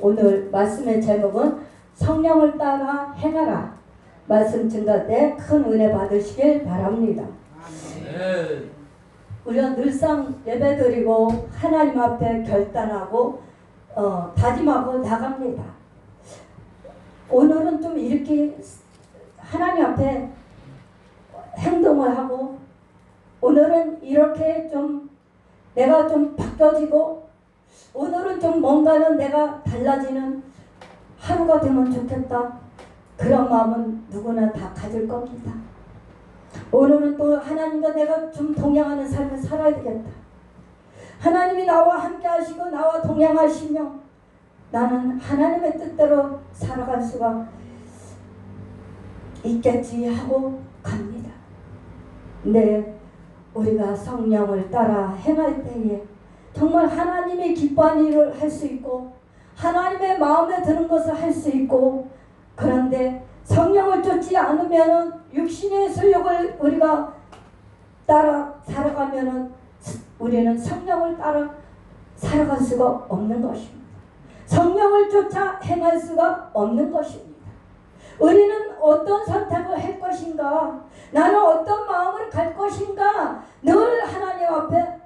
오늘 말씀의 제목은 성령을 따라 행하라. 말씀 증가 때 큰 은혜 받으시길 바랍니다. 우리가 늘상 예배드리고 하나님 앞에 결단하고 다짐하고 나갑니다. 오늘은 좀 이렇게 하나님 앞에 행동을 하고, 오늘은 이렇게 좀 내가 좀 바뀌어지고, 오늘은 좀 뭔가는 내가 달라지는 하루가 되면 좋겠다. 그런 마음은 누구나 다 가질 겁니다. 오늘은 또 하나님과 내가 좀 동행하는 삶을 살아야 되겠다. 하나님이 나와 함께 하시고 나와 동행하시며 나는 하나님의 뜻대로 살아갈 수가 있겠지 하고 갑니다. 근데 우리가 성령을 따라 행할 때에 정말 하나님이 기뻐하는 일을 할 수 있고 하나님의 마음에 드는 것을 할 수 있고, 그런데 성령을 쫓지 않으면은 육신의 소욕을 우리가 따라 살아가면은 우리는 성령을 따라 살아갈 수가 없는 것입니다. 성령을 쫓아 행할 수가 없는 것입니다. 우리는 어떤 선택을 할 것인가, 나는 어떤 마음을 갈 것인가, 늘 하나님 앞에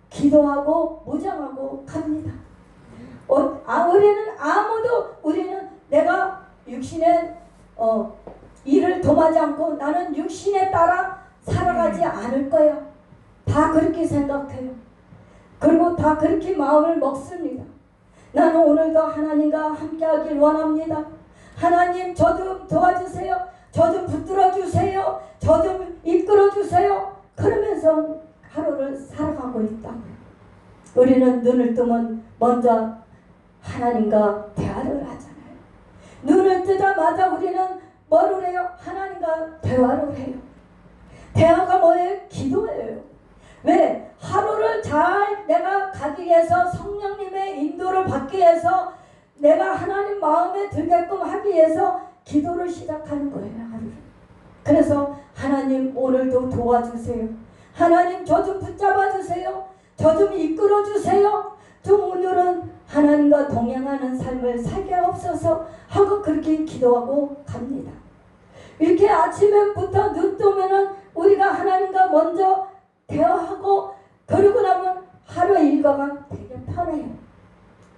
기도하고 무장하고 갑니다. 우리는 내가 육신의 일을 dom하지 않고 나는 육신에 따라 살아가지 않을 거야. 다 그렇게 생각해요. 그리고 다 그렇게 마음을 먹습니다. 나는 오늘도 하나님과 함께 하길 원합니다. 하나님, 저 좀 도와주세요. 저 좀 붙들어 주세요. 저 좀 이끌어 주세요. 그러면서 하루를 살아가고 있다. 우리는 눈을 뜨면 먼저 하나님과 대화를 하잖아요. 눈을 뜨자마자 우리는 뭐를 해요? 하나님과 대화를 해요. 대화가 뭐예요? 기도예요. 왜? 하루를 잘 내가 가기 위해서, 성령님의 인도를 받기 위해서, 내가 하나님 마음에 들게끔 하기 위해서 기도를 시작하는 거예요. 하루를. 그래서 하나님, 오늘도 도와주세요. 하나님, 저 좀 붙잡아 주세요. 저 좀 이끌어 주세요. 좀 오늘은 하나님과 동행하는 삶을 살게 없어서 하고 그렇게 기도하고 갑니다. 이렇게 아침에부터 눈 뜨면은 우리가 하나님과 먼저 대화하고, 그러고 나면 하루 일과가 되게 편해요.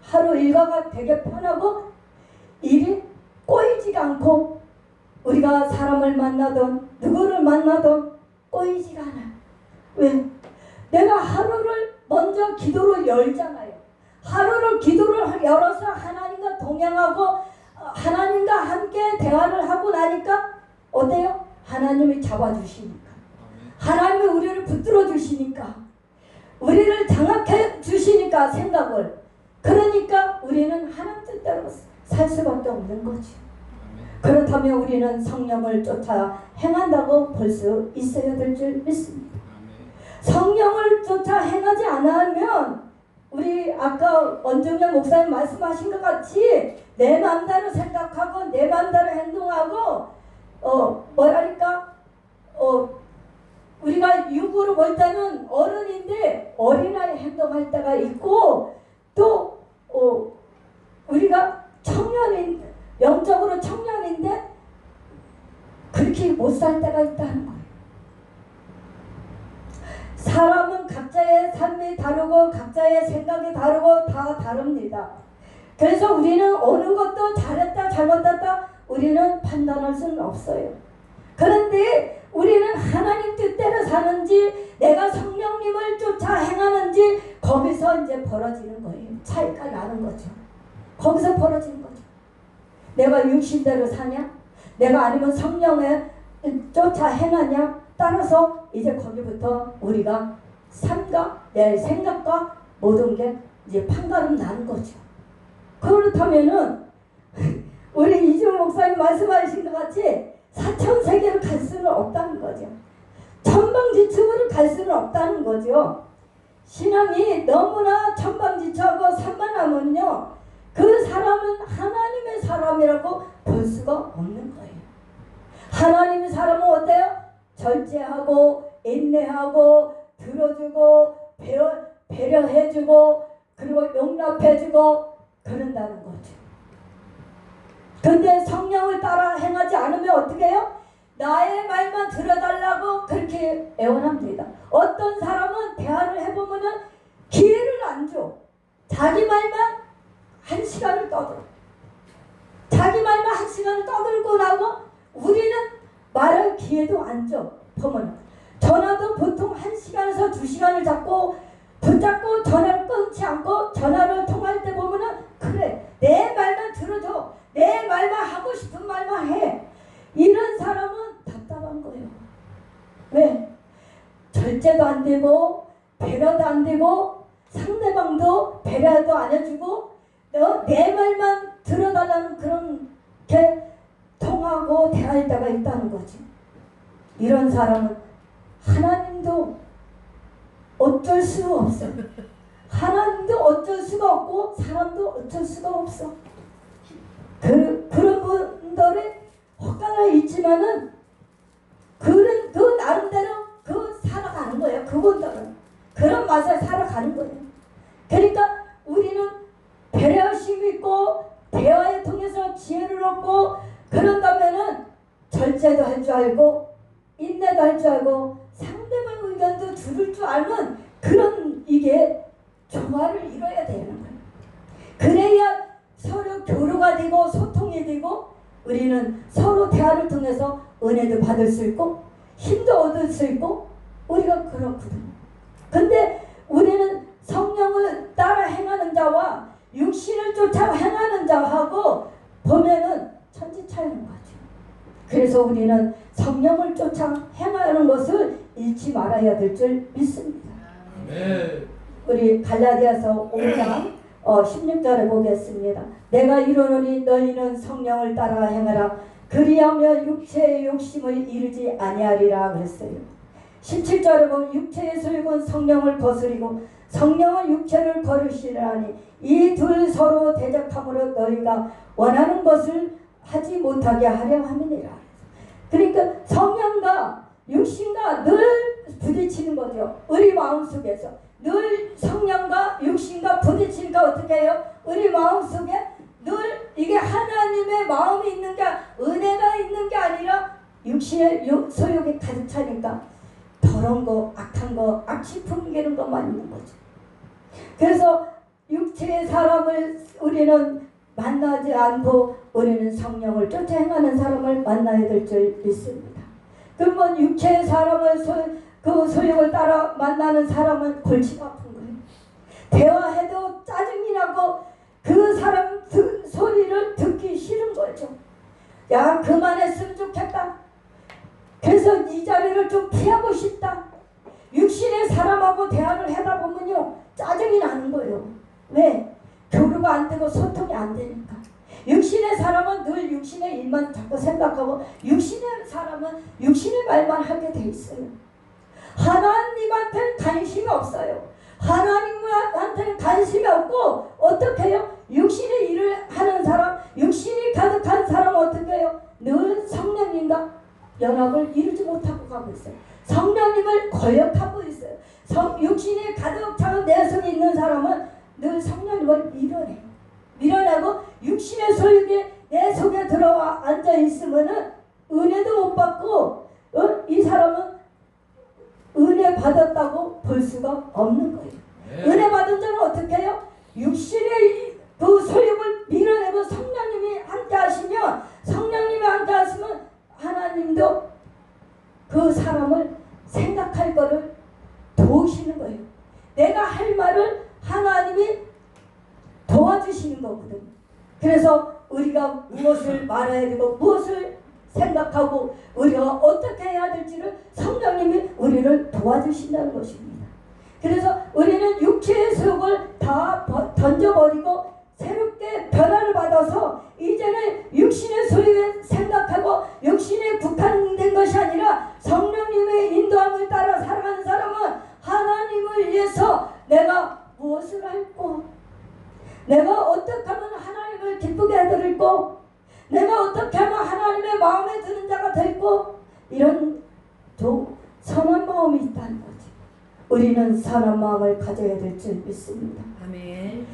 하루 일과가 되게 편하고 일이 꼬이지가 않고, 우리가 사람을 만나든 누구를 만나든 꼬이지가 않아요. 왜? 내가 하루를 먼저 기도로 열잖아요. 하루를 기도를 열어서 하나님과 동행하고 하나님과 함께 대화를 하고 나니까 어때요? 하나님이 잡아주시니까, 하나님이 우리를 붙들어 주시니까, 우리를 장악해 주시니까 생각을, 그러니까 우리는 하나님 뜻대로 살 수밖에 없는 거죠. 그렇다면 우리는 성령을 쫓아 행한다고 볼 수 있어야 될 줄 믿습니다. 성령을 쫓아 행하지 않으면 우리 아까 원종현 목사님 말씀하신 것 같이 내 맘대로 생각하고 내 맘대로 행동하고 우리가 육으로 볼 때는 어른인데 어린아이 행동할 때가 있고, 또 우리가 영적으로 청년인데 그렇게 못 살 때가 있다는 거예요. 사람은 각자의 삶이 다르고 각자의 생각이 다르고 다 다릅니다. 그래서 우리는 어느 것도 잘했다 잘못했다 우리는 판단할 수는 없어요. 그런데 우리는 하나님 뜻대로 사는지 내가 성령님을 쫓아 행하는지 거기서 이제 벌어지는 거예요. 차이가 나는 거죠. 거기서 벌어지는 거죠. 내가 육신대로 사냐? 내가 아니면 성령에 쫓아 행하냐? 따라서 이제 거기부터 우리가 삶과 내 생각과 모든 게 이제 판가름 나는 거죠. 그렇다면은 우리 이주호 목사님 말씀하신 것 같이 사천세계로 갈 수는 없다는 거죠. 천방지축으로 갈 수는 없다는 거죠. 신앙이 너무나 천방지축하고 산만하면요, 그 사람은 하나님의 사람이라고 볼 수가 없는 거예요. 하나님의 사람은 어때요? 절제하고 인내하고 들어주고 배려해주고 그리고 용납해주고 그런다는 거죠. 근데 성령을 따라 행하지 않으면 어떻게 해요? 나의 말만 들어달라고 그렇게 애원합니다. 어떤 사람은 대화를 해보면은 기회를 안 줘. 자기 말만 1시간을 떠들어. 자기 말만 1시간을 떠들고 나고 우리는 말할 기회도 안 줘. 보면 전화도 보통 1시간에서 2시간을 잡고 붙잡고 전화를 끊지 않고 전화를 통화할 때 보면은 그래 내 말만 들어줘. 내 말만 하고 싶은 말만 해. 이런 사람은 답답한 거예요. 왜? 절제도 안 되고 배려도 안 되고 상대방도 배려도 안 해주고 내 말만 들어달라는 그런 게 통하고 대할 때가 있다는 거지. 이런 사람은 하나님도 어쩔 수가 없어. 하나님도 어쩔 수가 없고 사람도 어쩔 수가 없어. 그런 분들의 혹가가 있지만은 그 나름대로 살아가는 거예요. 그분들은 그런 맛에 살아가는 거예요. 그러니까 우리는 배려심 있고 대화를 통해서 지혜를 얻고 그런다면은 절제도 할 줄 알고 인내도 할 줄 알고 상대방 의견도 들을 줄 알면 그런 이게 조화를 이뤄야 되는 거예요. 그래야 서로 교류가 되고 소통이 되고 우리는 서로 대화를 통해서 은혜도 받을 수 있고 힘도 얻을 수 있고 우리가 그렇거든요. 근데 우리는 성령을 따라 행하는 자와 육신을 쫓아 행하는 자하고 보면은 천지 차이인 거죠. 그래서 우리는 성령을 쫓아 행하는 것을 잃지 말아야 될 줄 믿습니다. 네. 우리 갈라디아서 5장 16절에 보겠습니다. 내가 이르노니 너희는 성령을 따라 행하라. 그리하면 육체의 욕심을 이루지 아니하리라 그랬어요. 17절에 보면 육체의 소욕은 성령을 거스리고 성령은 육체를 거르시라니 이 둘 서로 대적함으로 너희가 원하는 것을 하지 못하게 하려 함이니라. 그러니까 성령과 육신과 늘 부딪히는 거죠. 우리 마음속에서 늘 성령과 육신과 부딪히니까 어떻게 해요? 우리 마음속에 늘 이게 하나님의 마음이 있는 게 은혜가 있는 게 아니라 육신의 소욕이 가득 차니까 더러운 거, 악한 거, 악취 풍기는 것만 있는 거죠. 그래서 육체의 사람을 우리는 만나지 않고 우리는 성령을 쫓아 행하는 사람을 만나야 될 줄 믿습니다. 그러면 육체의 사람을 그 소욕을 따라 만나는 사람은 골치가 아픈 거예요. 대화해도 짜증이 나고 그 사람 소리를 듣기 싫은 거죠. 야 그만했으면 좋겠다. 그래서 이 자리를 좀 피하고 싶다. 육신의 사람하고 대화를 하다 보면요 짜증이 나는 거예요. 왜? 교류가 안 되고 소통이 안 되니까. 육신의 사람은 늘 육신의 일만 자꾸 생각하고 육신의 사람은 육신의 말만 하게 돼 있어요. 하나님한테는 관심이 없어요. 하나님한테는 관심이 없고 어떻게 해요? 육신의 일을 하는 사람, 육신이 가득한 사람은 어떻게 해요? 늘 성령님과 연합을 이루지 못하고 가고 있어요. 성령님을 거역하고 있어요. 육신이 가득 차는 내성이 있는 사람은 늘 성령님을 밀어내고 육신의 소욕이 내 속에 들어와 앉아 있으면은 은혜도 못 받고 이 사람은 은혜 받았다고 볼 수가 없는 거예요. 네. 은혜 받은 자는 어떻게 해요? 육신의 그 소욕을 밀어내고 성령님이 함께 하시면 성령님이 함께 하시면 하나님도 그 사람을 생각할 거를 도우시는 거예요. 내가 할 말을 하나님이 도와주시는 거거든요. 그래서 우리가 무엇을 말해야 되고 무엇을 생각하고 우리가 어떻게 해야 될지를 성령님이 우리를 도와주신다는 것입니다. 그래서 우리는 육체의 소욕을 다 던져버리고 새롭게 변화를 받아서 이제는 육신의 소욕을 생각하고 육신에 국한된 것이 아니라 성령님의 인도함을 따라 살아가는 사람은 하나님을 위해서 내가 무엇을 할고 내가 어떻게 하면 하나님을 기쁘게 해드릴고 내가 어떻게 하면 하나님의 마음에 드는 자가 될고 이런 선한 마음이 있다는 거지. 우리는 선한 마음을 가져야 될 줄 믿습니다. 아멘.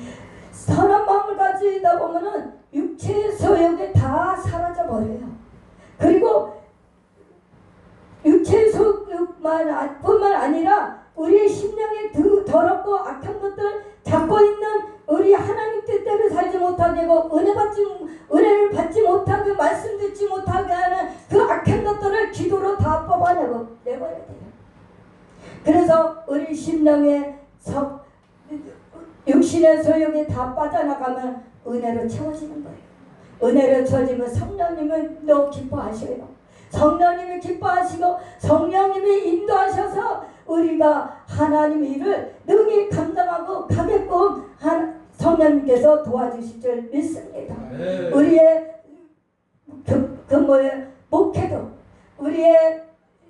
선한 마음을 가지다 보면은 육체의 소욕에 다 뿐만 아니라 우리의 심령이 더럽고 악한 것들 잡고 있는 우리 하나님 뜻대로 살지 못하게 하고 은혜를 받지 못하게 말씀 듣지 못하게 하는 그 악한 것들을 기도로 다 뽑아내버려야 돼요. 그래서 우리 심령의 육신의 소욕이 다 빠져나가면 은혜로 채워지는 거예요. 은혜로 채워지면 성령님은 너 기뻐하셔요. 성령님이 기뻐하시고 성령님이 인도하셔서 우리가 하나님의 일을 능히 감당하고 가게끔 성령님께서 도와주실 줄 믿습니다. 네. 우리의 목회도 우리의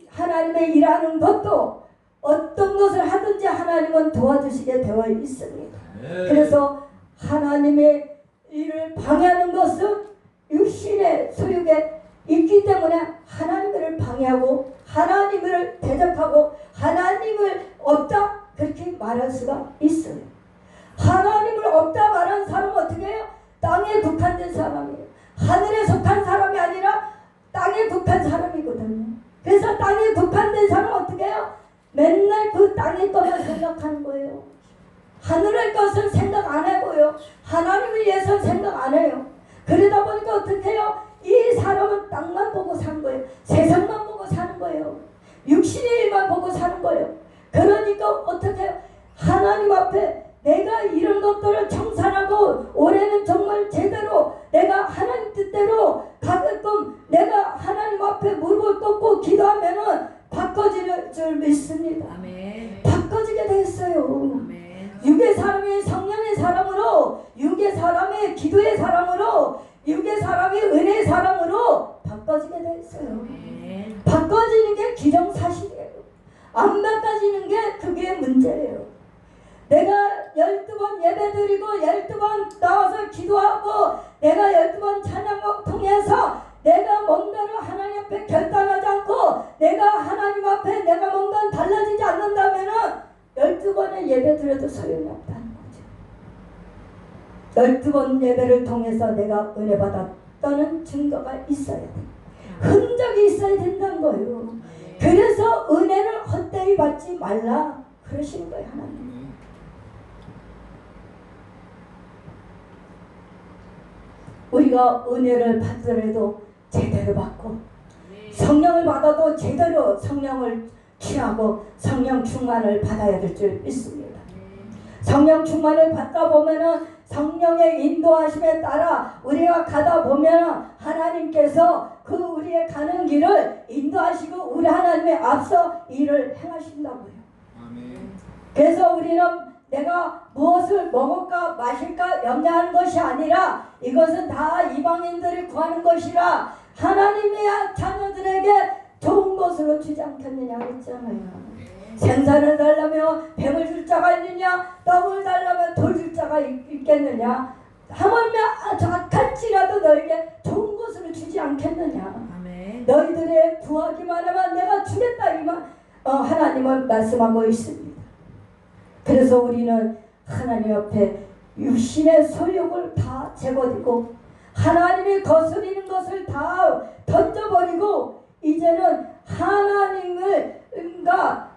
하나님의 일하는 것도 어떤 것을 하든지 하나님은 도와주시게 되어 있습니다. 네. 그래서 하나님의 일을 방해하는 것은 육신의 소욕에 있기 때문에 하나님을 방해하고 하나님을 대적하고 하나님을 없다 그렇게 말할 수가 있어요. 하나님을 없다 말하는 사람은 어떻게 해요? 땅에 국한된 사람이에요. 하늘에 속한 사람이 아니라 땅에 국한 사람이거든요. 그래서 땅에 국한된 사람은 어떻게 해요? 맨날 그 땅의 것만 생각하는 거예요. 하늘의 것을 생각 안 해고요. 하나님을 위해서 생각 안 해요. 그러다 보니까 어떻게 해요? 이 사람은 땅만 보고 사는 거예요. 세상만 보고 사는 거예요. 육신의 일만 보고 사는 거예요. 그러니까 어떻게 해요? 하나님 앞에 내가 이런 것들을 청산하고 올해는 정말 제대로 내가 하나님 뜻대로 가게끔 내가 하나님 앞에 무릎을 꿇고 기도하면은 바꿔질 줄 믿습니다. 아멘. 바꿔지게 됐어요. 아멘. 육의 사람이 성령의 사람으로, 육의 사람이 기도의 사람으로, 육의 사람이 은혜의 사람으로 바꿔지게 됐어요. 아멘. 바꿔지는 게 기정사실이에요. 안 바꿔지는 게 그게 문제예요. 내가 12번 예배드리고 12번 나와서 기도하고 내가 12번 찬양을 통해서 내가 뭔가를 하나님 앞에 결단하지 않고 내가 하나님 앞에 내가 뭔가 달라지지 않는다면은 12번의 예배드려도 소용이 없다는 거죠. 12번 예배를 통해서 내가 은혜 받았다는 증거가 있어야 돼. 흔적이 있어야 된다는 거예요. 그래서 은혜를 헛되이 받지 말라 그러시는 거예요. 하나님. 우리가 은혜를 받더라도 제대로 받고 성령을 받아도 제대로 성령을 취하고 성령 충만을 받아야 될 줄 믿습니다. 성령 충만을 받다 보면은 성령의 인도하심에 따라 우리가 가다 보면 하나님께서 그 우리의 가는 길을 인도하시고 우리 하나님의 앞서 일을 행하신다고요. 아멘. 그래서 우리는 내가 무엇을 먹을까 마실까 염려하는 것이 아니라 이것은 다 이방인들이 구하는 것이라 하나님의 자녀들에게 좋은 것으로 주지 않겠느냐 했잖아요. 생선을 달라면 뱀을 줄 자가 있느냐, 떡을 달라면 돌 줄 자가 있겠느냐, 하물며 악할지라도 너에게 좋은 것으로 주지 않겠느냐. 아멘. 너희들의 구하기만 하면 내가 주겠다 이만 하나님은 말씀하고 있습니다. 그래서 우리는 하나님 앞에 육신의 소욕을 다 제거되고 하나님이 거스리는 것을 다 던져버리고 이제는 하나님과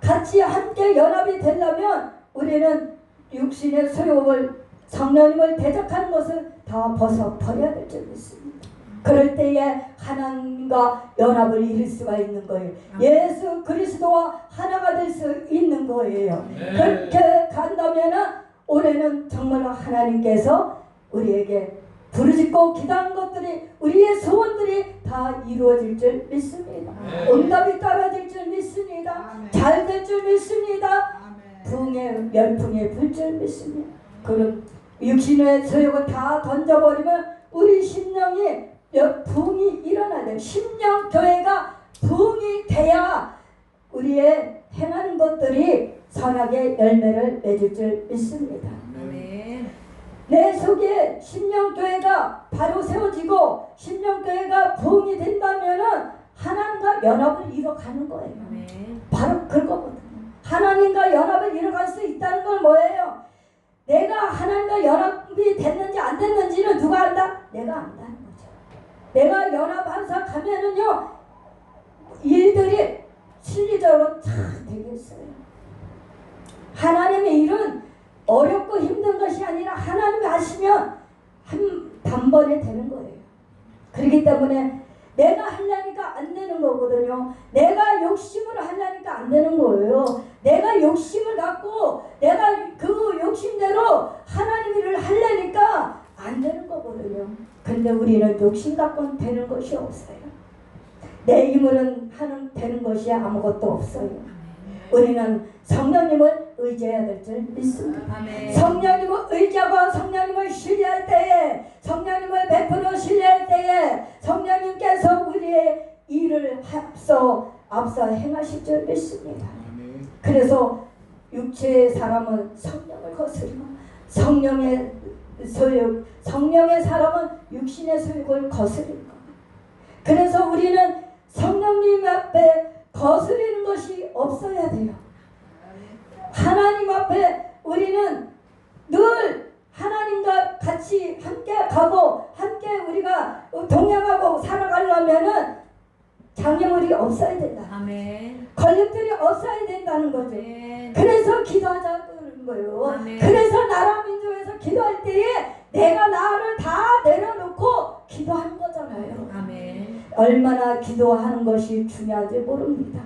같이 함께 연합이 되려면 우리는 육신의 소욕을 성령님을 대적하는 것을 다 벗어버려야 될 줄 믿습니다. 그럴 때에 하나님과 연합을 이룰 수가 있는 거예요. 예수 그리스도와 하나가 될 수 있는 거예요. 그렇게 간다면 올해는 정말 하나님께서 우리에게 부르짖고 기도한 것들이 우리의 소원들이 다 이루어질 줄 믿습니다. 응답이 떨어질 줄 믿습니다. 잘 될 줄 믿습니다. 부흥의 열풍에 불 줄 믿습니다. 그럼 육신의 소욕을 다 던져버리면 우리 심령이 부흥이 일어나야 돼요. 심령 교회가 부흥이 돼야 우리의 행하는 것들이 선하게 열매를 맺을 줄 믿습니다. 내 속에 심령교회가 바로 세워지고 심령교회가 부흥이 된다면은 하나님과 연합을 이뤄가는 거예요. 바로 그거거든요. 하나님과 연합을 이뤄갈 수 있다는 건 뭐예요? 내가 하나님과 연합이 됐는지 안 됐는지는 누가 안다? 내가 안다는 거죠. 내가 연합하면서 가면은요 일들이 실리적으로 잘 되겠어요. 하나님의 일은 어렵고 힘든 것이 아니라 하나님이 하시면 단번에 되는 거예요. 그렇기 때문에 내가 하려니까 안 되는 거거든요. 내가 욕심을 하려니까 안 되는 거예요. 내가 욕심을 갖고 내가 그 욕심대로 하나님 일을 하려니까 안 되는 거거든요. 근데 우리는 욕심 갖고는 되는 것이 없어요. 내 힘으로는 되는 것이 아무것도 없어요. 우리는 성령님을 의지해야 될 줄 믿습니다. 성령님을 의지하고 성령님을 신뢰할 때에, 성령님을 100% 신뢰할 때에 성령님께서 우리의 일을 앞서 행하실 줄 믿습니다. 그래서 육체의 사람은 성령을 거스리고 성령의 사람은 육신의 소욕을 거스리는 겁니다. 그래서 우리는 성령님 앞에 거스리는 것이 없어야 돼요. 하나님 앞에 우리는 늘 하나님과 같이 함께 가고 함께 우리가 동행하고 살아가려면은 장애물이 없어야 된다. 아멘. 걸림돌이 없어야 된다는 거죠. 아멘. 그래서 기도하자는 거예요. 아멘. 그래서 나라 민족에서 기도할 때에 내가 나를 다 내려놓고 기도하는 거잖아요. 아멘. 얼마나 기도하는 것이 중요한지 모릅니다.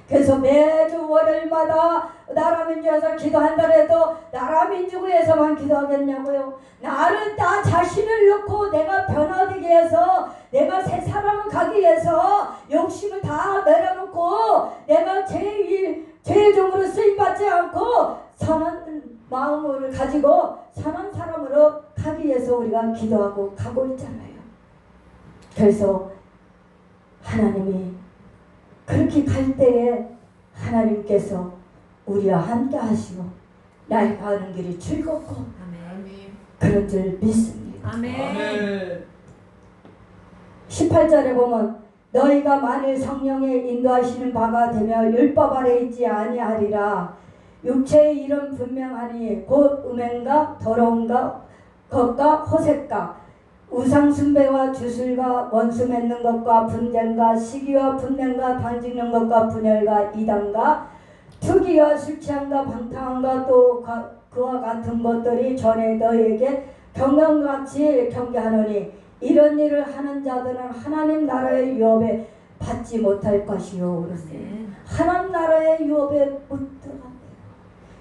그래서 매주 월요일마다 나라 민족에서 기도한다 해도 나라 민족을 위해서만 기도하겠냐고요. 나를 나 자신을 놓고 내가 변화되기 위해서, 내가 새 사람을 가기 위해서 욕심을 다 내려놓고 내가 죄종으로 쓰임받지 않고 선한 마음을 가지고 선한 사람으로 가기 위해서 우리가 기도하고 가고 있잖아요. 그래서 하나님이 그렇게 갈 때에 하나님께서 우리와 함께 하시고 나의 가는 길이 즐겁고 아멘. 그런 줄 믿습니다. 아멘. 18절에 보면 너희가 만일 성령의 인도하시는 바가 되며 율법 아래 있지 아니하리라. 육체의 일은 분명하니 곧 음행과 더러움과 것과 호색과 우상 숭배와 주술과 원수 맺는 것과 분쟁과 시기와 분냄과 단짓는 것과 분열과 이단과 투기와 술 취함과 방탕함과 또 그와 같은 것들이 전에 너희에게 경강같이 경계하노니 이런 일을 하는 자들은 하나님 나라의 유업에 받지 못할 것이요. 그러세요. 하나님 나라의 유업에 못 들어간대요.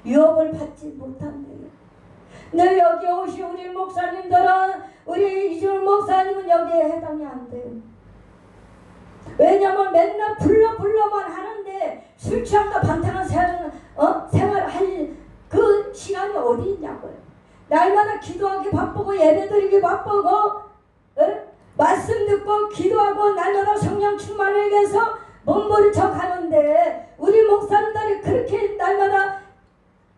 유업을 받지 못한대요. 근데 여기 오신 우리 목사님들은, 우리 이준호 목사님은 여기에 해당이 안 돼요. 왜냐면 맨날 불러만 하는데 술 취함과 방탕한 생활을 할 그 시간이 어디 있냐고요. 날마다 기도하기 바쁘고 예배드리기 바쁘고 말씀 듣고 기도하고 날마다 성령 충만을 위해서 몸부림쳐 가는데 우리 목사님들이 그렇게 날마다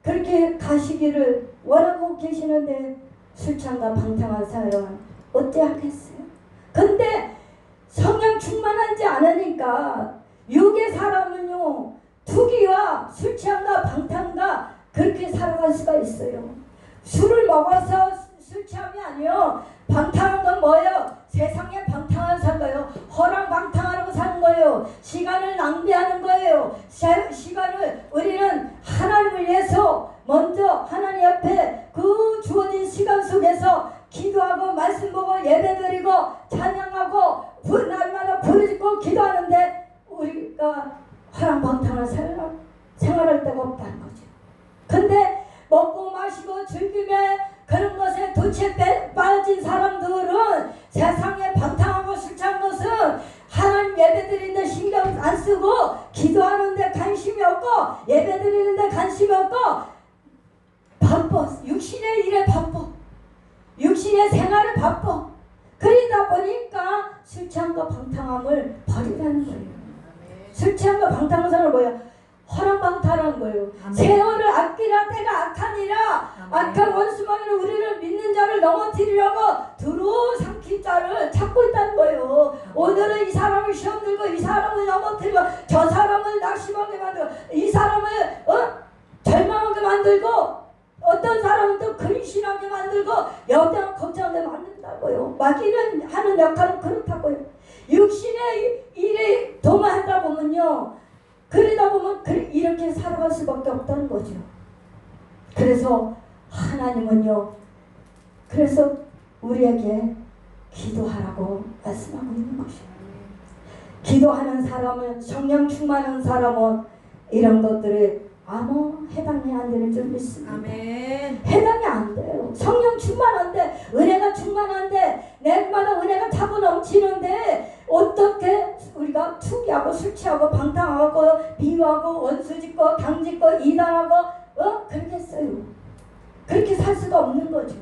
그렇게 가시기를 원하고 계시는데 술 취함과 방탕한 생활은 어찌 하겠어요. 근데 성령 충만하지 않으니까 육의 사람은요 투기와 술 취함과 방탕과 그렇게 살아갈 수가 있어요. 술을 먹어서 술 취함이 아니요. 방탕한 건 뭐예요? 세상에 방탕한 사는 거예요. 허랑방탕하라고 사는 거예요. 시간을 낭비하는 거예요. 시간을 우리는 하나님을 위해서 먼저 하나님 앞에 그 주어진 시간 속에서 기도하고 말씀 보고 예배드리고 찬양하고 날마다 부르짖고 기도하는데 우리가 허랑방탕한 생활할 데가 없다는 거죠. 근데 먹고 마시고 즐기며 그런 것에 도체 빠진 사람들은 세상에 방탕하고 술 취한 것은 하나님 예배드리는데 신경 안 쓰고 기도하는데 관심이 없고 예배드리는데 관심이 없고 바빠. 육신의 일에 바빠. 육신의 생활에 바빠. 그러다 보니까 술 취함과 방탕함을 버리라는 거예요. 술 취함과 방탕한 사람은 뭐예요? 허랑방탕한 거예요. 아멘. 세월을 아끼라 때가 악하니라. 악한 원수마귀는 우리를 믿는 자를 넘어뜨리려고 두루 삼킬 자를 찾고 있다는 거예요. 오늘은 이 사람을 시험 들고 이 사람을 넘어뜨리고 저 사람을 낙심하게 만들고 이 사람을 절망하게 만들고 어떤 사람은 또 근심하게 만들고 여대한 걱정하게 만든다고요. 마귀는 하는 역할은 그렇다고요. 육신의 일에 도마하다 보면요 그러다 보면 이렇게 살아갈 수밖에 없다는 거죠. 그래서 하나님은요, 그래서 우리에게 기도하라고 말씀하고 있는 것이에요. 기도하는 사람은, 성령 충만한 사람은 이런 것들에 아무 해당이 안 되는 줄 믿습니다. 아멘. 해당이 안 돼요. 성령 충만한데, 은혜가 충만한데, 내마다 은혜가 차고 넘치는데 어떻게 우리가 투기하고 술 취하고 방탕하고 비유하고 원수 짓고 당 짓고 이단하고 그렇게 써요. 그렇게 살 수가 없는 거죠.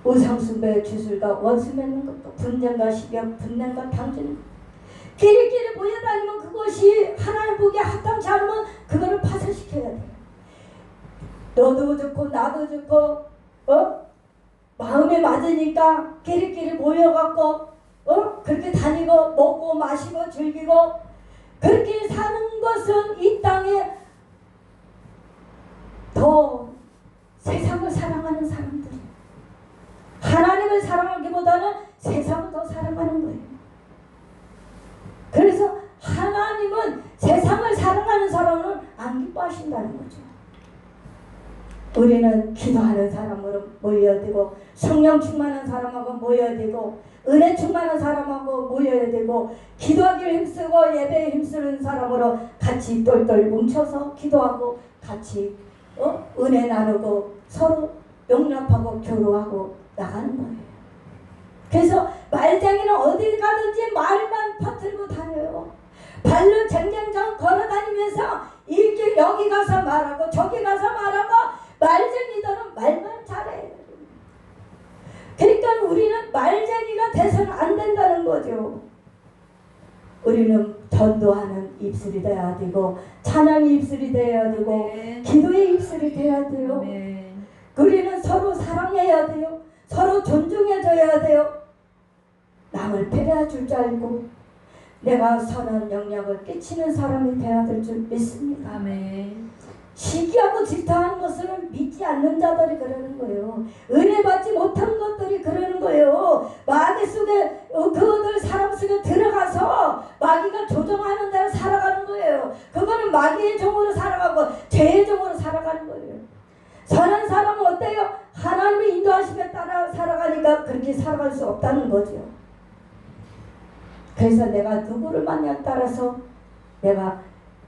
우상숭배 주술과 원수 맺는 것도, 분쟁과 시병, 분냄과 당짓는 것, 끼리끼리 모여다니면 그것이 하나님 보기에 합당치 않으면 그거를 파쇄시켜야 돼요. 너도 좋고 나도 좋고 마음에 맞으니까 끼리끼리 모여갖고 그렇게 다니고 먹고 마시고 즐기고 그렇게 사는 것은 이 땅에 더 세상을 사랑하는 사람들이에요. 하나님을 사랑하기보다는 세상을 더 사랑하는 거예요. 그래서 하나님은 세상을 사랑하는 사람을 안 기뻐하신다는 거죠. 우리는 기도하는 사람으로 모여야 되고, 성령 충만한 사람하고 모여야 되고, 은혜 충만한 사람하고 모여야 되고, 기도하기를 힘쓰고 예배에 힘쓰는 사람으로 같이 똘똘 뭉쳐서 기도하고 같이 은혜 나누고 서로 용납하고 교류하고 나가는 거예요. 그래서 말쟁이는 어디 가든지 말만 퍼뜨리고 다녀요. 발로 쟁쟁정 걸어다니면서 일길 여기 가서 말하고 저기 가서 말하고, 말쟁이들은 말만 잘해요. 그러니까 우리는 말쟁이가 돼서는 안 된다는 거죠. 우리는 전도하는 입술이 돼야 되고, 찬양의 입술이 돼야 되고, 기도의 입술이 돼야 돼요. 우리는 서로 사랑해야 돼요. 서로 존중해줘야 돼요. 남을 배려해 줄 줄 알고 내가 선한 영향을 끼치는 사람이 되어야 될 줄 믿습니다. 아멘. 시기하고 질투하는 것을 믿지 않는 자들이 그러는 거예요. 은혜 받지 못한 것들이 그러는 거예요. 마귀 속에 그들 사람 속에 들어가서 마귀가 조종하는 대로 살아가는 거예요. 그거는 마귀의 종으로 살아가고 죄의 종으로 살아가는 거예요. 선한 사람은 어때요? 하나님의 인도하심에 따라 살아가니까 그렇게 살아갈 수 없다는 거죠. 그래서 내가 누구를 만나냐에 따라서 내가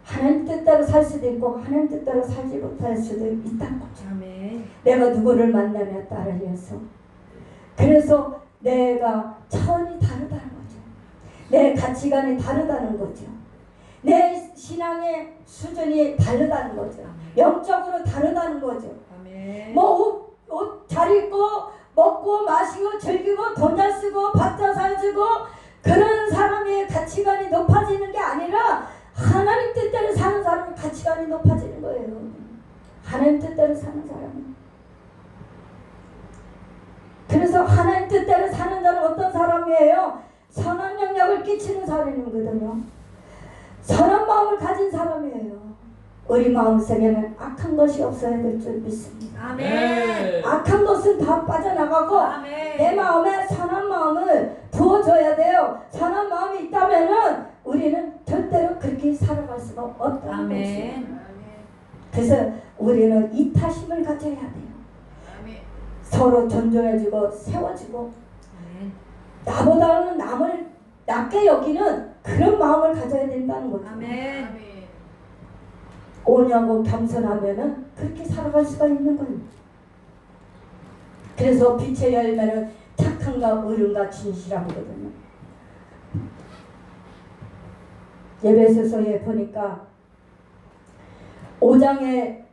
하나님 뜻대로 살 수도 있고 하나님 뜻대로 살지 못할 수도 있다는 거죠. 아멘. 내가 누구를 만나냐에 따라서. 그래서 내가 차원이 다르다는 거죠. 내 가치관이 다르다는 거죠. 내 신앙의 수준이 다르다는 거죠. 영적으로 다르다는 거죠. 아멘. 뭐 옷 잘 입고 먹고 마시고 즐기고 돈 잘 쓰고 밥 잘 사주고 그런 사람의 가치관이 높아지는 게 아니라 하나님 뜻대로 사는 사람의 가치관이 높아지는 거예요. 하나님 뜻대로 사는 사람은. 그래서 하나님 뜻대로 사는 자는 어떤 사람이에요? 선한 영향을 끼치는 사람이거든요. 선한 마음을 가진 사람이에요. 우리 마음속에는 악한 것이 없어야 될 줄 믿습니다. 아멘. 악한 것은 다 빠져나가고 아멘. 내 마음에 선한 마음을 부어줘야 돼요. 선한 마음이 있다면은 우리는 절대로 그렇게 살아갈 수가 없다는 거죠. 그래서 우리는 이타심을 가져야 돼요. 서로 존중해주고 세워주고 나보다는 남을 낮게 여기는 그런 마음을 가져야 된다는 거죠. 아멘. 오냐고 겸손하면은 그렇게 살아갈 수가 있는 거예요. 그래서 빛의 열매는 착함과 의름과 진실함이거든요. 에베소서에 보니까 5장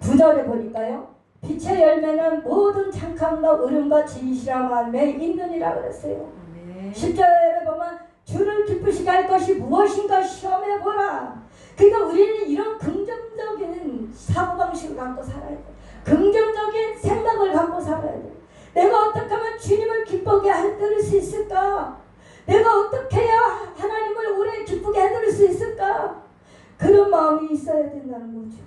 9절에 보니까요. 빛의 열매는 모든 착함과 의름과 진실함 안에 있느니라 그랬어요. 아멘. 10절에 보면 주를 기쁘시게 할 것이 무엇인가 시험해 보라. 그러니까 우리는 이런 긍정적인 사고방식을 갖고 살아야 돼. 긍정적인 생각을 갖고 살아야 돼. 내가 어떻게 하면 주님을 기쁘게 해드릴 수 있을까? 내가 어떻게 해야 하나님을 오래 기쁘게 해드릴 수 있을까? 그런 마음이 있어야 된다는 거죠.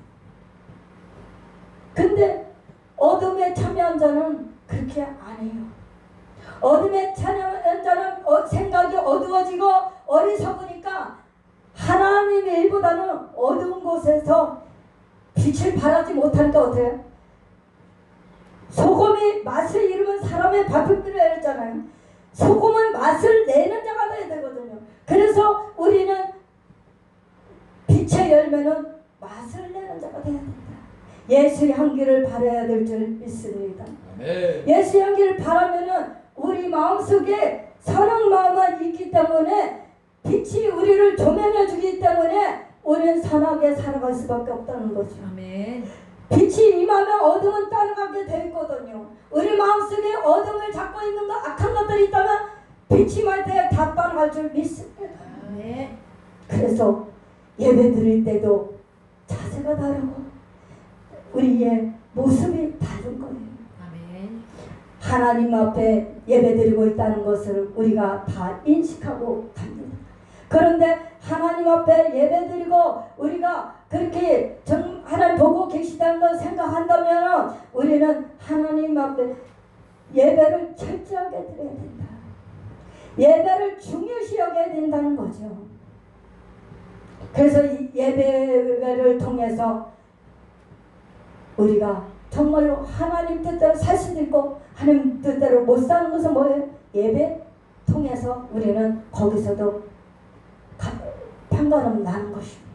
근데 어둠에 참여한 자는 그렇게 안 해요. 어둠의 찬양하는 자는 생각이 어두워지고 어리석으니까 하나님의 일보다는 어두운 곳에서 빛을 발하지 못하니까 어때요? 소금이 맛을 잃으면 사람의 밥풀기를 했잖아요. 소금은 맛을 내는 자가 돼야 되거든요. 그래서 우리는 빛의 열매는 맛을 내는 자가 돼야 된다. 예수의 향기를 발해야 될 줄 믿습니다. 아멘. 예수의 향기를 바라면은 우리 마음속에 선한 마음만 있기 때문에 빛이 우리를 조명해 주기 때문에 우리는 선하게 살아갈 수밖에 없다는 거죠. 아멘. 빛이 임하면 어둠은 따라가게 돼 있거든요. 우리 마음속에 어둠을 잡고 있는 거 악한 것들이 있다면 빛이 임할 때 다 따라갈 줄 믿습니다. 아멘. 그래서 예배 드릴 때도 자세가 다르고 우리의 모습이 다른 거예요. 아멘. 하나님 앞에 예배 드리고 있다는 것을 우리가 다 인식하고 갑니다. 그런데 하나님 앞에 예배 드리고 우리가 그렇게 하나님 보고 계시다는 걸 생각한다면 우리는 하나님 앞에 예배를 철저하게 드려야 된다. 예배를 중요시 여겨야 된다는 거죠. 그래서 이 예배를 통해서 우리가 정말로 하나님 뜻대로 살 수도 있고 하나님 뜻대로 못 사는 것은 뭐예요? 예배 통해서 우리는 거기서도 평가는 나는 것입니다.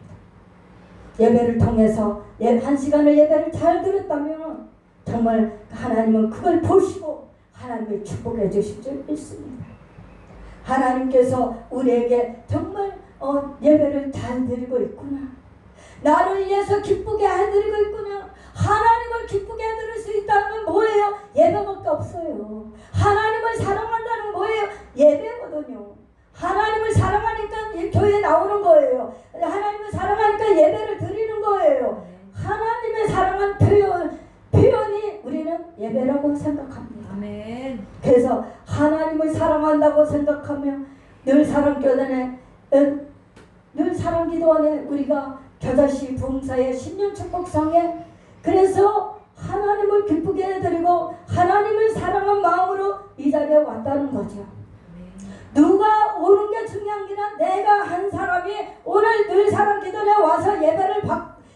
예배를 통해서 한 시간을 예배를 잘 들었다면 정말 하나님은 그걸 보시고 하나님을 축복해 주실 줄 믿습니다. 하나님께서 우리에게 정말 예배를 잘 드리고 있구나. 나를 위해서 기쁘게 해드리고 있구나. 하나님을 기쁘게 해드릴 수 있다는 건 뭐예요? 예배밖에 없어요. 하나님을 사랑한다는 건 뭐예요? 예배거든요. 하나님을 사랑하니까 교회에 나오는 거예요. 하나님을 사랑하니까 예배를 드리는 거예요. 하나님의 사랑한 표현이 우리는 예배라고 생각합니다. 아멘. 그래서 하나님을 사랑한다고 생각하며 늘 사랑교단에 늘 사랑기도원에 우리가 겨자씨 부흥사의 신년 축복상에 그래서 하나님을 기쁘게 해드리고 하나님을 사랑한 마음으로 이 자리에 왔다는 거죠. 누가 오는 게 중요한 게 아니라 내가 한 사람이 오늘 늘 사랑기도원에 와서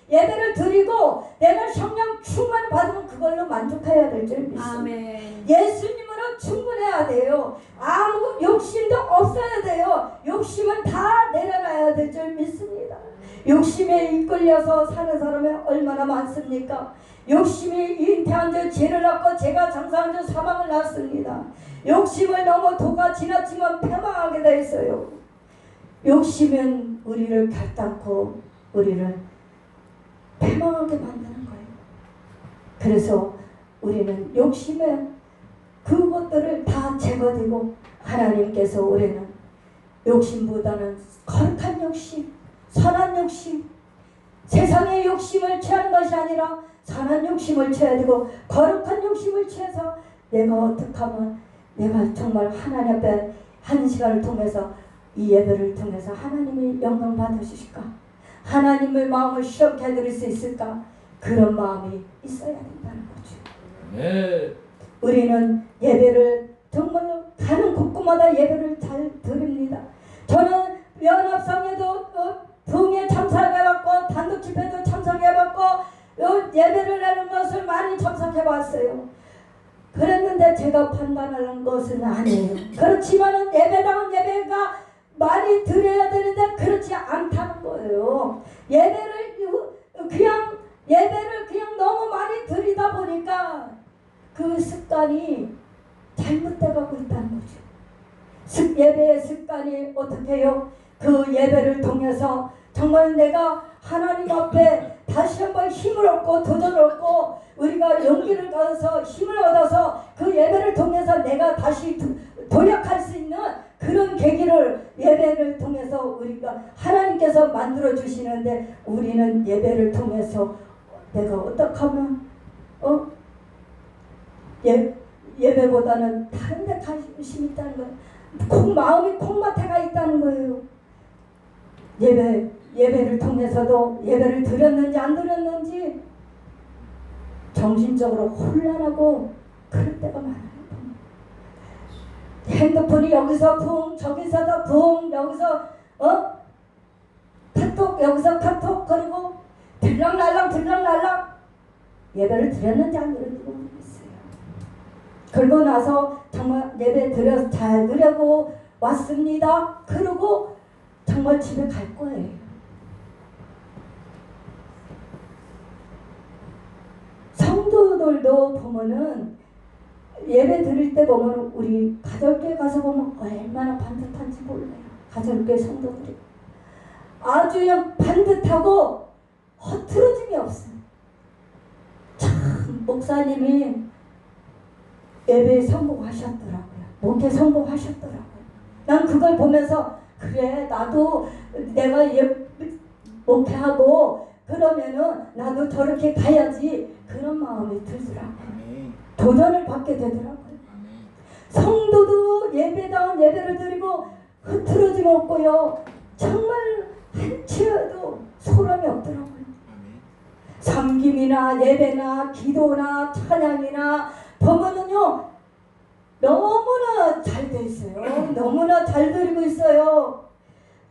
예배를 드리고 내가 성령 충만 받으면 그걸로 만족해야 될 줄 믿습니다. 아멘. 예수님으로 충분해야 돼요. 아무 욕심도 없어야 돼요. 욕심은 다 내려놔야 될 줄 믿습니다. 욕심에 이끌려서 사는 사람이 얼마나 많습니까? 욕심이 잉태한 지 죄를 낳고 죄가 장사한 지 사망을 낳습니다. 욕심을 넘어 도가 지나치면 패망하게 돼 있어요. 욕심은 우리를 결단코 우리를 패망하게 만드는 거예요. 그래서 우리는 욕심에 그것들을 다 제거되고 하나님께서 우리는 욕심보다는 거룩한 욕심, 선한 욕심, 세상의 욕심을 취하는 것이 아니라 선한 욕심을 취해야 되고 거룩한 욕심을 취해서 내가 어떻게 하면 내가 정말 하나님 앞에 한 시간을 통해서 이 예배를 통해서 하나님의 영광 받으실까? 하나님의 마음을 시험케 해드릴 수 있을까? 그런 마음이 있어야 된다는 거죠. 네. 우리는 예배를 정말로 가는 곳곳마다 예배를 잘 드립니다. 저는 연합성에도 부흥에 참석해봤고 단독 집회도 참석해봤고 예배를 하는 것을 많이 참석해봤어요. 그랬는데 제가 판단하는 것은 아니에요. 그렇지만은 예배다운 예배가 많이 드려야 되는데 그렇지 않다는 거예요. 예배를 그냥 너무 많이 드리다 보니까 그 습관이 잘못돼 가고 있다는 거죠. 예배의 습관이 어떻게 해요? 그 예배를 통해서 정말 내가 하나님 앞에 다시 한번 힘을 얻고 도전을 얻고 우리가 용기를 얻어서 힘을 얻어서 그 예배를 통해서 내가 다시 도약할 수 있는 그런 계기를 예배를 통해서 우리가 하나님께서 만들어 주시는데 우리는 예배를 통해서 내가 어떻게 하면 예배보다는 다른 데 관심이 있다는 거예요. 마음이 콩밭에 가 있다는 거예요. 예배를 통해서도 예배를 드렸는지 안 드렸는지 정신적으로 혼란하고 그럴 때가 많아요. 핸드폰이 여기서 붕, 저기서도 붕, 여기서 카톡, 여기서 카톡, 그리고 들락날락 예배를 드렸는지 안 드렸는지 모르겠어요. 그러고 나서 정말 예배 드려 잘 드려고 왔습니다. 그러고 정말 집에 갈 거예요. 성도들도 보면은 예배 드릴 때 보면 우리 가정교회 가서 보면 얼마나 반듯한지 몰라요. 가정교회 성도들이 아주 그냥 반듯하고 허트러짐이 없어요. 참 목사님이 예배에 성공하셨더라고요. 목회 성공하셨더라고요. 난 그걸 보면서 그래 나도 내가 목회하고 그러면은 나도 저렇게 가야지 그런 마음이 들더라고요. 도전을 받게 되더라고요. 성도도 예배다운 예배를 드리고 흐트러짐 없고요. 정말 한치여도 소름이 없더라고요. 섬김이나 예배나 기도나 찬양이나 보면은요 너무나 잘 돼 있어요. 너무나 잘 드리고 있어요.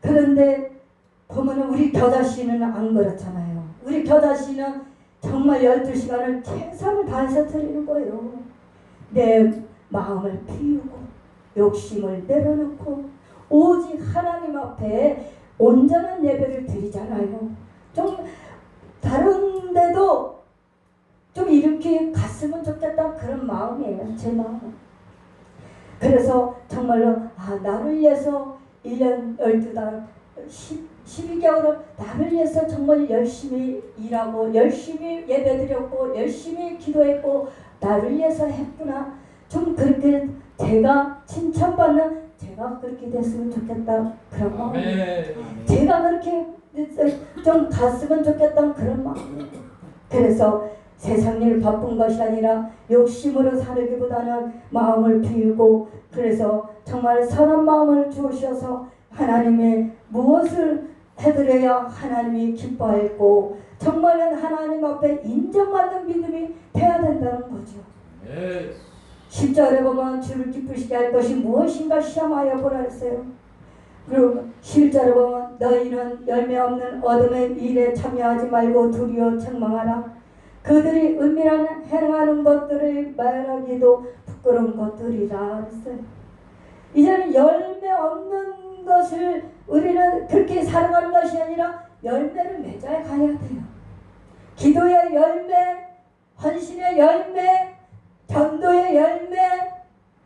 그런데 보면은 우리 겨자씨는 안 그렇잖아요. 우리 겨자씨는 정말 12시간을 최선을 다해서 드리는 거예요. 내 마음을 비우고 욕심을 내려놓고 오직 하나님 앞에 온전한 예배를 드리잖아요. 좀 다른 데도 좀 이렇게 갔으면 좋겠다 그런 마음이에요. 제 마음은. 그래서 정말로 나를 위해서 1년 12달 12개월을 나를 위해서 정말 열심히 일하고 열심히 예배드렸고 열심히 기도했고 나를 위해서 했구나. 좀 그렇게 제가 칭찬받는 제가 그렇게 됐으면 좋겠다 그런 마음. 제가 그렇게 좀 갔으면 좋겠다 그런 마음. 그래서 세상 일 바쁜 것이 아니라 욕심으로 살기보다는 마음을 비우고 그래서 정말 선한 마음을 주셔서 하나님의 무엇을 해드려야 하나님이 기뻐했고 정말은 하나님 앞에 인정받는 믿음이 돼야 된다는 거죠. 10절에 보면 주를 기쁘시게 할 것이 무엇인가 시험하여 보라 했어요. 그리고 11절에 보면 너희는 열매 없는 어둠의 일에 참여하지 말고 두려워 책망하라. 그들이 은밀한 행하는 것들을 말하기도 부끄러운 것들이라 그랬어요. 이제는 열매 없는 것을 우리는 그렇게 살아가는 것이 아니라 열매를 맺어야 가야 돼요. 기도의 열매, 헌신의 열매, 전도의 열매,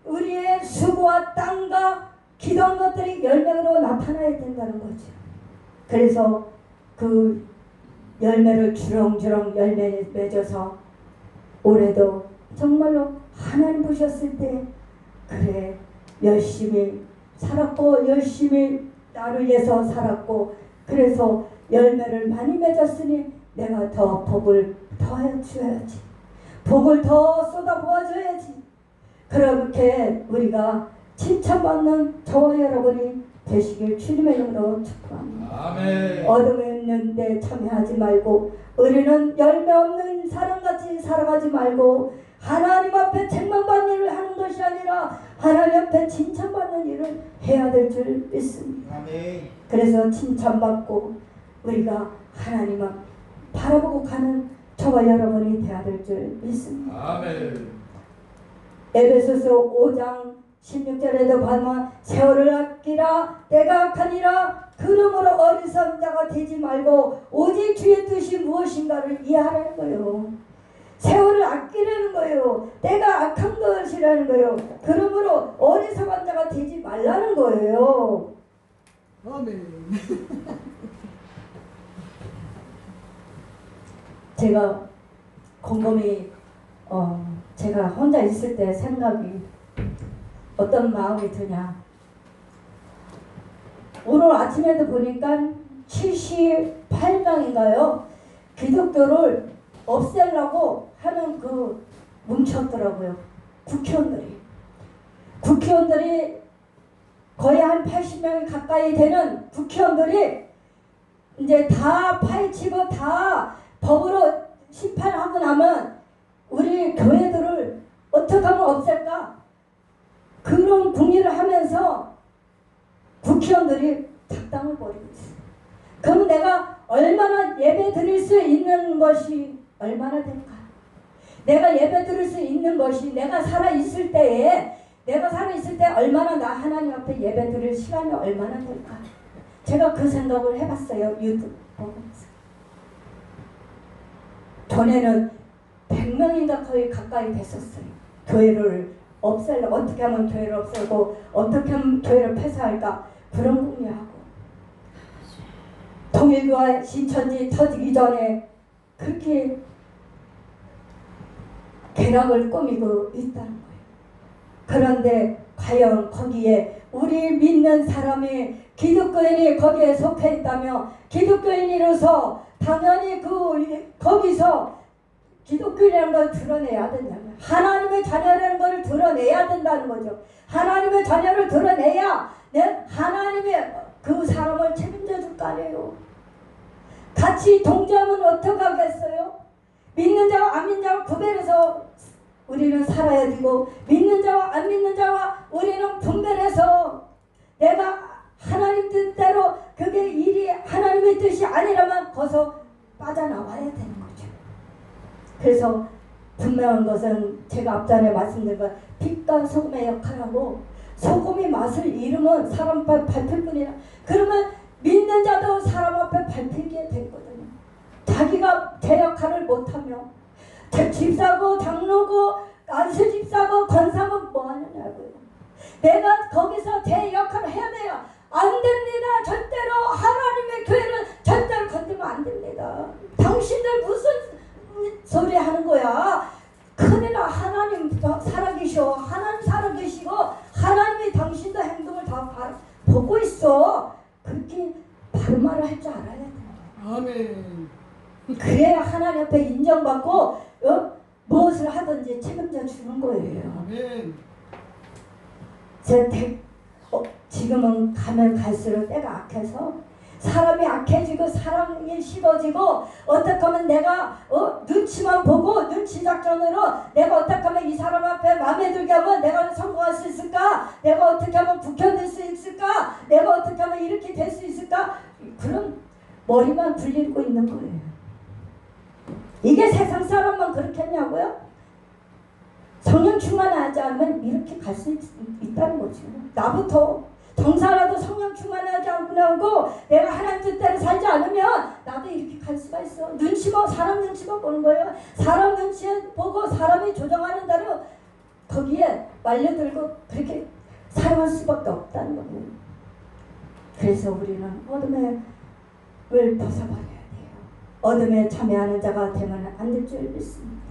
우리의 수고와 땀과 기도한 것들이 열매로 나타나야 된다는 거죠. 그래서 그 열매를 주렁주렁 열매를 맺어서 올해도 정말로 하나님 보셨을 때 그래 열심히 살았고 열심히 나를 위해서 살았고 그래서 열매를 많이 맺었으니 내가 더 복을 더 해줘야지. 복을 더 쏟아부어줘야지. 그렇게 우리가 칭찬받는 저와 여러분이 되시길 주님의 이름으로 축복합니다. 아멘. 어둠에 있는데 참여하지 말고 우리는 열매 없는 사람같이 살아가지 말고 하나님 앞에 책망받는 일을 하는 것이 아니라 하나님 앞에 칭찬받는 일을 해야 될 줄 믿습니다. 아멘. 그래서 칭찬받고 우리가 하나님을 바라보고 가는 저와 여러분이 되어야 될 줄 믿습니다. 아멘. 에베소서 5장 16절에도 보면 세월을 아끼라 때가 악하니라 그러므로 어리석은 자가 되지 말고 오직 주의 뜻이 무엇인가를 이해하라는 거예요. 세월을 아끼라는 거예요. 때가 악한 것이라는 거예요. 그러므로 어리석은 자가 되지 말라는 거예요. 아멘. 제가 곰곰이 제가 혼자 있을 때 생각이 어떤 마음이 드냐. 오늘 아침에도 보니까 78명인가요? 기독교를 없애려고 하는 그 뭉쳤더라고요. 국회의원들이 거의 한 80명 가까이 되는 국회의원들이 이제 다 파헤치고 다 법으로 심판하고 나면 우리 교회들을 어떻게 하면 없앨까? 그런 궁리를 하면서 국회의원들이 작당을 벌이고 있어요. 그럼 내가 얼마나 예배 드릴 수 있는 것이 얼마나 될까? 내가 예배 드릴 수 있는 것이 내가 살아있을 때에 얼마나 나 하나님 앞에 예배 드릴 시간이 얼마나 될까? 제가 그 생각을 해봤어요. 유튜브 보면서. 전에는 100명인가 거의 가까이 됐었어요. 교회를 없애려고, 어떻게 하면 교회를 없애고 어떻게 하면 교회를 폐쇄할까, 그런 궁리하고, 통일교회 신천지 터지기 전에 그렇게 계략을 꾸미고 있다는 거예요. 그런데 과연 거기에 우리 믿는 사람이 기독교인이 거기에 속해 있다며, 기독교인으로서 당연히 거기서 기독교인이라는 걸 드러내야 된다면, 하나님의 자녀라는 걸 드러내야 된다는 거죠. 하나님의 자녀를 드러내야 하나님의 그 사람을 책임져 줄 거 아니에요. 같이 동조하면 어떡하겠어요? 믿는 자와 안 믿는 자와 구별해서 우리는 살아야 되고, 믿는 자와 안 믿는 자와 우리는 분별해서, 내가 하나님 뜻대로 그게 일이 하나님의 뜻이 아니라면 거기서 빠져나와야 되는 거죠. 그래서 분명한 것은 제가 앞전에 말씀드린 것, 빛과 소금의 역할하고, 소금이 맛을 잃으면 사람 앞에 밟힐 뿐이라, 그러면 믿는 자도 사람 앞에 밟히게 되거든요. 자기가 제 역할을 못하면, 집사고 장로고 안수집사고 권사고 뭐 하느냐고요. 내가 거기서 제 역할을 해야 돼요. 안 됩니다. 절대로 하나님의 교회는 절대로 건드리면 안 됩니다. 당신들 무슨 소리 하는 거야? 큰일 나. 하나님 살아계셔. 하나님 살아계시고 하나님이 당신들 행동을 다 보고 있어. 그렇게 바른 말을 할 줄 알아야 돼. 아멘. 그래야 하나님 앞에 인정받고 무엇을 하든지 책임져 주는 거예요. 아멘. 지금은 가면 갈수록 때가 악해서 사람이 악해지고 사랑이 식어지고, 어떻게 하면 내가 눈치만 보고 눈치 작전으로 내가 어떻게 하면 이 사람 앞에 마음에 들게 하면 내가 성공할 수 있을까, 내가 어떻게 하면 국회될 수 있을까, 내가 어떻게 하면 이렇게 될 수 있을까, 그런 머리만 굴리고 있는 거예요. 이게 세상 사람만 그렇게 했냐고요? 성령 충만하지 않으면 이렇게 갈 수 있다는 거죠. 나부터 정사라도 성령 충만하지 않고 내가 하나님 뜻대로 살지 않으면 나도 이렇게 갈 수가 있어. 사람 눈치만 보는 거예요. 사람 눈치 보고 사람이 조정하는 대로 거기에 말려들고 그렇게 살아갈 수밖에 없다는 거예요. 그래서 우리는 어둠을 벗어버려야 돼요. 어둠에 참여하는 자가 되면 안 될 줄 믿습니다.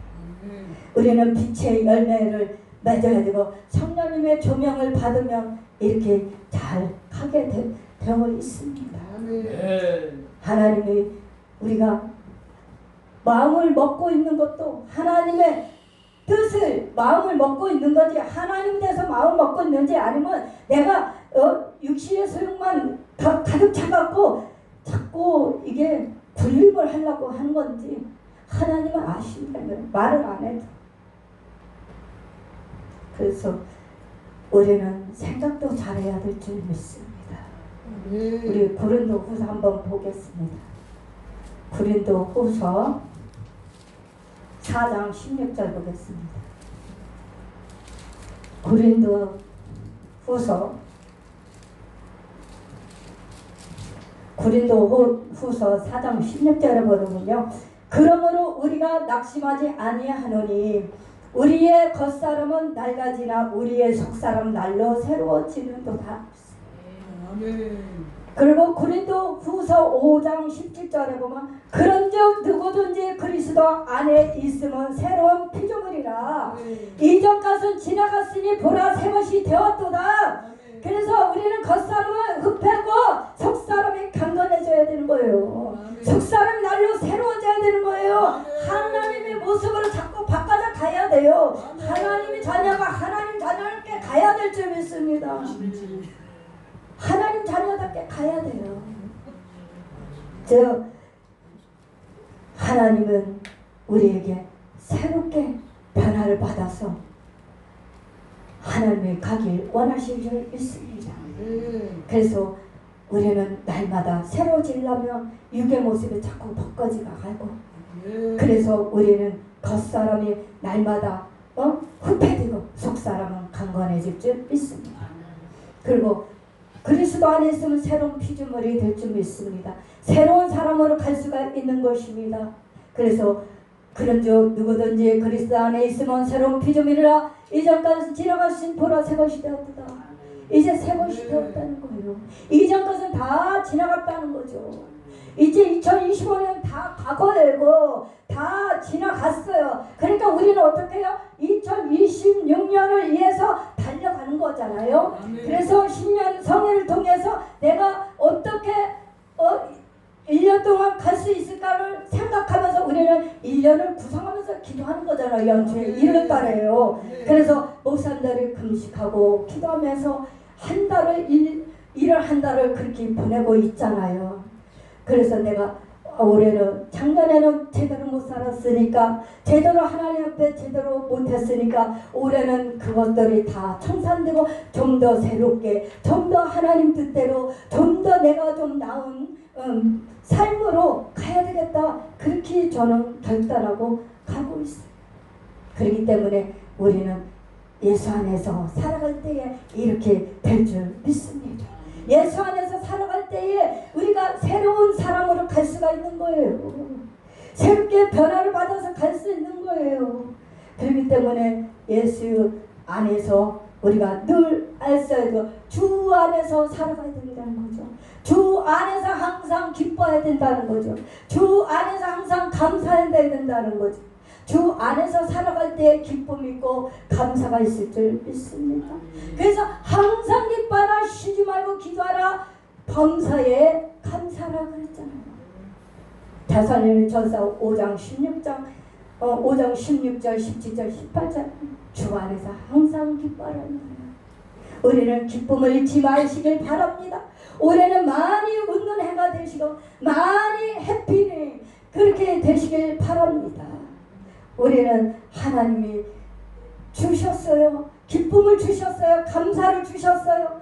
우리는 빛의 열매를 맺어야 되고, 성령님의 조명을 받으면 이렇게 잘 가게 되어 있습니다. 아멘. 하나님이 우리가 마음을 먹고 있는 것도 하나님의 뜻을 마음을 먹고 있는 거지, 하나님 돼서 마음을 먹고 있는지, 아니면 내가 육신의 소용만 가득 차갖고 자꾸 이게 분립을 하려고 하는 건지 하나님은 아신다는 거예요. 말을 안 해도. 그래서 우리는 생각도 잘해야 될 줄 믿습니다. 우리 고린도후서 한번 보겠습니다. 고린도후서 4장 16절 보겠습니다. 고린도후서 4장 16절에 보면요, 그러므로 우리가 낙심하지 아니하노니 우리의 겉사람은 낡아지나 우리의 속사람 날로 새로워지는도다. 아멘. 그리고 고린도후서 5장 17절에 보면 그런즉 누구든지 그리스도 안에 있으면 새로운 피조물이라, 이전 것은 지나갔으니 보라 새 것이 되었도다. 그래서 우리는 겉사람을 흡하고 속사람이 강건해져야 되는 거예요. 속사람이 날로 새로워져야 되는 거예요. 하나님의 모습으로 자꾸 바꿔서 가야 돼요. 하나님의 자녀가 하나님 자녀답게 가야 될 줄 믿습니다. 하나님 자녀답게 가야 돼요. 하나님은 우리에게 새롭게 변화를 받아서 하나님의 가길 원하실 줄 믿습니다. 아멘. 그래서 우리는 날마다 새로워지려면 육의 모습이 자꾸 벗겨지가 가고 아멘. 그래서 우리는 겉사람이 날마다 후패되고 속사람은 강건해질 줄 믿습니다. 그리고 그리스도 안에 있으면 새로운 피조물이 될 줄 믿습니다. 새로운 사람으로 갈 수가 있는 것입니다. 그래서 그런즉 누구든지 그리스도 안에 있으면 새로운 피조물이라 이전까지 지나가신 보라 새 것이 되었다. 이제 새 것이 되었다는 거예요. 이전 것은 다 지나갔다는 거죠. 이제 2025년 다 과거이고 다 지나갔어요. 그러니까 우리는 어떻게 해요? 2026년을 위해서 달려가는 거잖아요. 아멘. 그래서 10년 성회를 통해서 내가 어떻게 1년 동안 갈 수 있을까를 생각하면서 우리는 1년을 구성하면서 기도하는 거잖아요. 연초에 1월 달에요. 그래서 목사님들이 금식하고 기도하면서 한 달을 일을 한 달을 그렇게 보내고 있잖아요. 그래서 내가 올해는 작년에는 제대로 못 살았으니까 제대로 하나님 앞에 제대로 못했으니까 올해는 그것들이 다 청산되고 좀 더 새롭게 좀 더 하나님 뜻대로 좀 더 내가 좀 나은 삶으로 가야 되겠다. 그렇게 저는 결단하고 가고 있어요. 그렇기 때문에 우리는 예수 안에서 살아갈 때에 이렇게 될 줄 믿습니다. 예수 안에서 살아갈 때에 우리가 새로운 사람으로 갈 수가 있는 거예요. 새롭게 변화를 받아서 갈 수 있는 거예요. 그렇기 때문에 예수 안에서 우리가 늘 알아야 되고 주 안에서 살아가야 된다는 거죠. 주 안에서 항상 기뻐해야 된다는 거죠. 주 안에서 항상 감사해야 된다는 거죠. 주 안에서 살아갈 때 기쁨 있고 감사가 있을 줄 믿습니다. 그래서 항상 기뻐하라, 쉬지 말고 기도하라, 범사에 감사라 그랬잖아요. 데살로니가전서 5장 16장 5장 16절 17절 18절 주 안에서 항상 기뻐하라는 거예요. 우리는 기쁨을 잊지 마시길 바랍니다. 올해는 많이 웃는 해가 되시고 많이 해피니 그렇게 되시길 바랍니다. 우리는 하나님이 주셨어요. 기쁨을 주셨어요. 감사를 주셨어요.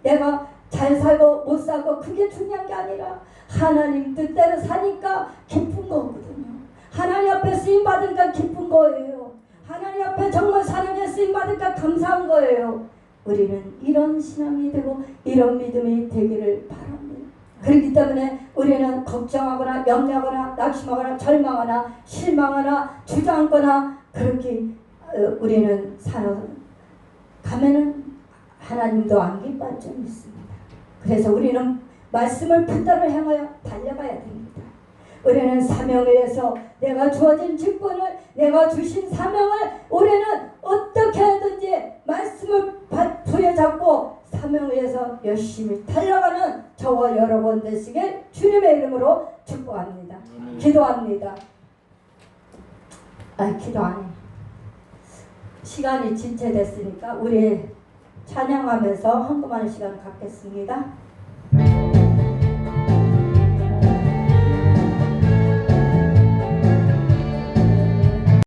내가 잘 살고 못 살고 그게 중요한 게 아니라 하나님 뜻대로 사니까 기쁜 거거든요. 하나님 앞에 쓰임받으니까 기쁜 거예요. 하나님 앞에 정말 사랑에 쓰임받으니까 감사한 거예요. 우리는 이런 신앙이 되고 이런 믿음이 되기를 바랍니다. 그렇기 때문에 우리는 걱정하거나 염려하거나 낙심하거나 절망하거나 실망하거나 주저앉거나 그렇게 우리는 살아가면은 하나님도 안 기뻐할 줄 믿습니다. 그래서 우리는 말씀을 붙들어 향하여 달려가야 됩니다. 우리는 사명을 위해서 내가 주어진 직분을 내가 주신 사명을 올해는 어떻게 하든지 말씀을 부여잡고 사명을 위해서 열심히 달려가는 저와 여러분 되시길 주님의 이름으로 축복합니다. 기도합니다. 기도 안 해. 시간이 지체됐으니까 우리 찬양하면서 헌금하는 시간 갖겠습니다.